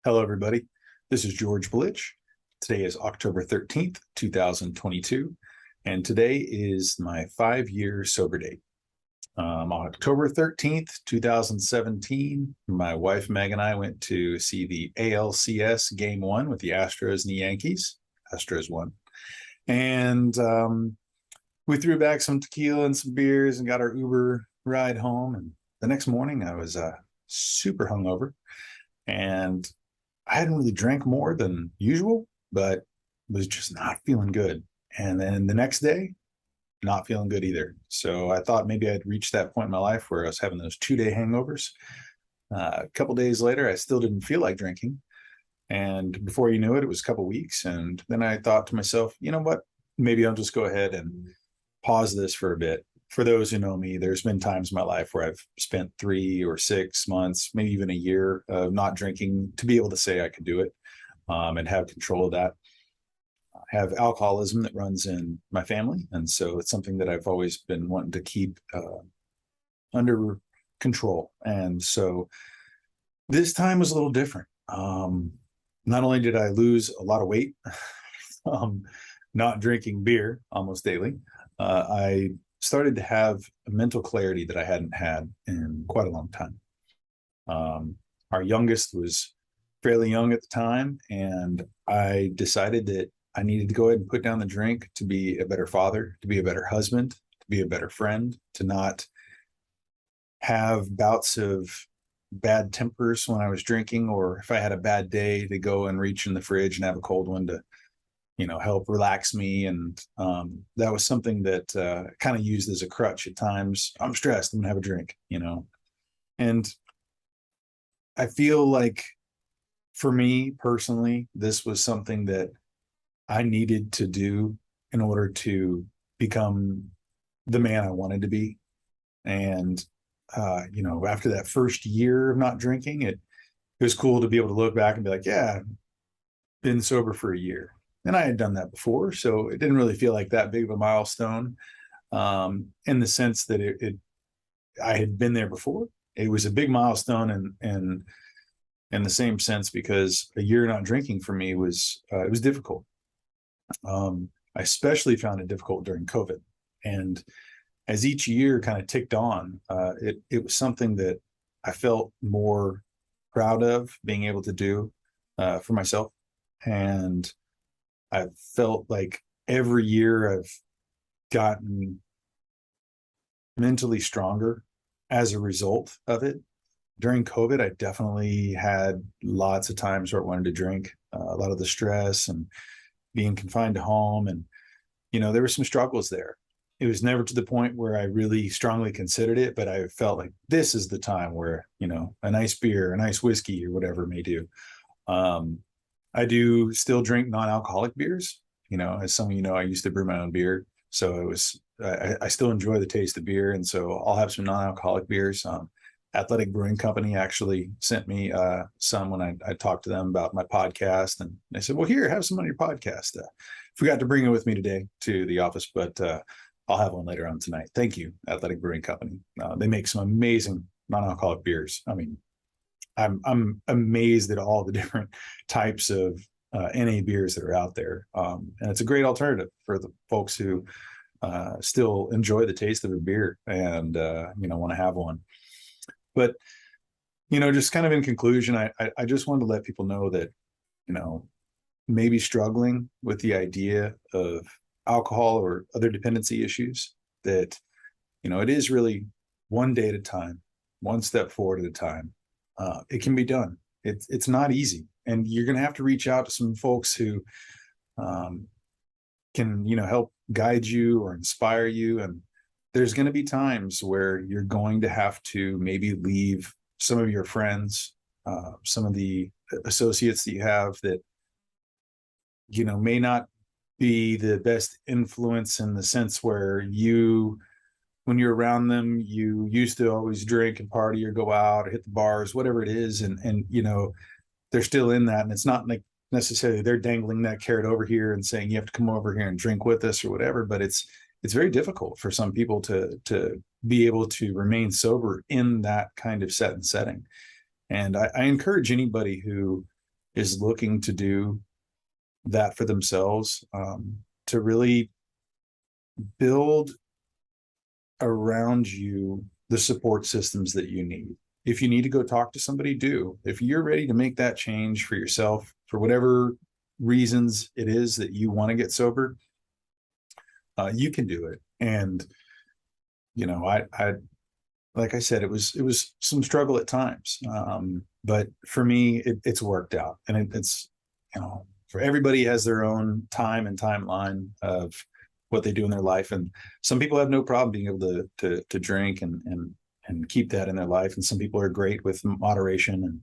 Hello, everybody. This is George Blitch. Today is October 13th, 2022, and today is my 5-year sober date. On October 13th, 2017, my wife Meg and I went to see the ALCS Game 1 with the Astros and the Yankees. Astros won. And we threw back some tequila and some beers and got our Uber ride home. And the next morning, I was super hungover. And I hadn't really drank more than usual, but was just not feeling good. And then the next day, not feeling good either. So I thought maybe I'd reached that point in my life where I was having those 2-day hangovers. A couple days later, I still didn't feel like drinking. And before you knew it, it was a couple weeks. And then I thought to myself, you know what? Maybe I'll just go ahead and pause this for a bit. For those who know me, there's been times in my life where I've spent 3 or 6 months, maybe even a year of not drinking to be able to say I could do it and have control of that. I have alcoholism that runs in my family. And so it's something that I've always been wanting to keep under control. And so this time was a little different. Not only did I lose a lot of weight, not drinking beer almost daily, I started to have a mental clarity that I hadn't had in quite a long time. Our youngest was fairly young at the time, and I decided that I needed to go ahead and put down the drink to be a better father, to be a better husband, to be a better friend, to not have bouts of bad tempers when I was drinking, or if I had a bad day, to go and reach in the fridge and have a cold one to help relax me. And that was something that kind of used as a crutch at times. I'm stressed, I'm gonna have a drink, and I feel like for me personally, this was something that I needed to do in order to become the man I wanted to be. And after that first year of not drinking, it was cool to be able to look back and be like, yeah, been sober for a year. And I had done that before, so it didn't really feel like that big of a milestone, in the sense that I had been there before. It was a big milestone, and in the same sense, because a year not drinking for me was it was difficult. I especially found it difficult during COVID, and as each year kind of ticked on, it was something that I felt more proud of being able to do for myself. And I felt like every year I've gotten mentally stronger as a result of it. During COVID, I definitely had lots of times where I wanted to drink, a lot of the stress and being confined to home. And, there were some struggles there. It was never to the point where I really strongly considered it, but I felt like this is the time where, a nice beer, a nice whiskey or whatever may do. I do still drink non-alcoholic beers. As some of you know, I used to brew my own beer. So I still enjoy the taste of beer. And so I'll have some non-alcoholic beers. Athletic Brewing Company actually sent me some when I talked to them about my podcast. And they said, well, here, have some on your podcast. Forgot to bring it with me today to the office, but I'll have one later on tonight. Thank you, Athletic Brewing Company. They make some amazing non-alcoholic beers. I mean, I'm amazed at all the different types of NA beers that are out there. And it's a great alternative for the folks who still enjoy the taste of a beer and, want to have one. But, just kind of in conclusion, I just wanted to let people know that, maybe struggling with the idea of alcohol or other dependency issues, that, it is really one day at a time, one step forward at a time. It can be done. It's not easy, and you're going to have to reach out to some folks who can help guide you or inspire you. And there's going to be times where you're going to have to maybe leave some of your friends, some of the associates that you have that may not be the best influence, in the sense where when you're around them, you used to always drink and party or go out or hit the bars, whatever it is. And they're still in that. And it's not like necessarily they're dangling that carrot over here and saying, you have to come over here and drink with us or whatever. But it's very difficult for some people to be able to remain sober in that kind of set and setting. And I encourage anybody who is looking to do that for themselves, to really build around you the support systems that you need. If you need to go talk to somebody, do. If you're ready to make that change for yourself, for whatever reasons it is that you want to get sober, you can do it. And I like I said, it was some struggle at times, but for me, it's worked out, and it's for everybody has their own time and timeline of what they do in their life, and some people have no problem being able to drink and keep that in their life, and some people are great with moderation,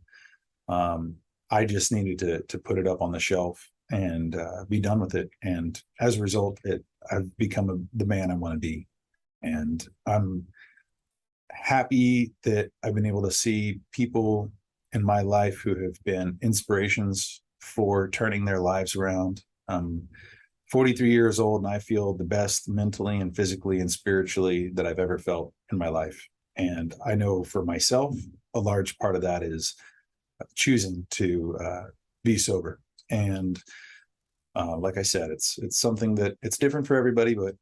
and I just needed to put it up on the shelf and be done with it, and as a result, I've become the man I want to be, and I'm happy that I've been able to see people in my life who have been inspirations for turning their lives around. I'm 43 years old, and I feel the best mentally and physically and spiritually that I've ever felt in my life. And I know for myself, a large part of that is choosing to be sober. And like I said, it's something that it's different for everybody, but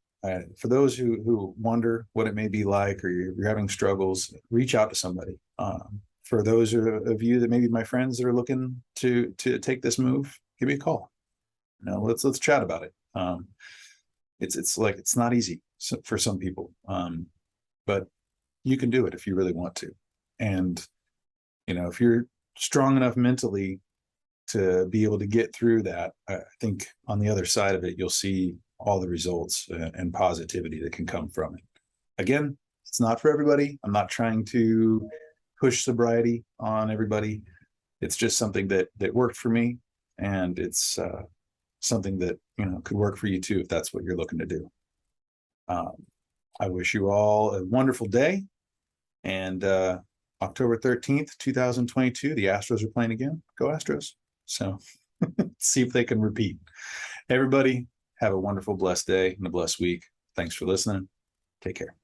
for those who wonder what it may be like, or you're having struggles, reach out to somebody. For those of you that maybe my friends that are looking to take this move, give me a call. Let's chat about it. It's not easy for some people, but you can do it if you really want to. And if you're strong enough mentally to be able to get through that, I think on the other side of it, you'll see all the results and positivity that can come from it. Again, it's not for everybody. I'm not trying to push sobriety on everybody. It's just something that worked for me, and it's something that could work for you too if that's what you're looking to do. I wish you all a wonderful day, and October 13th, 2022, the Astros are playing again. Go Astros. So see if they can repeat. Everybody, have a wonderful, blessed day and a blessed week. Thanks for listening. Take care.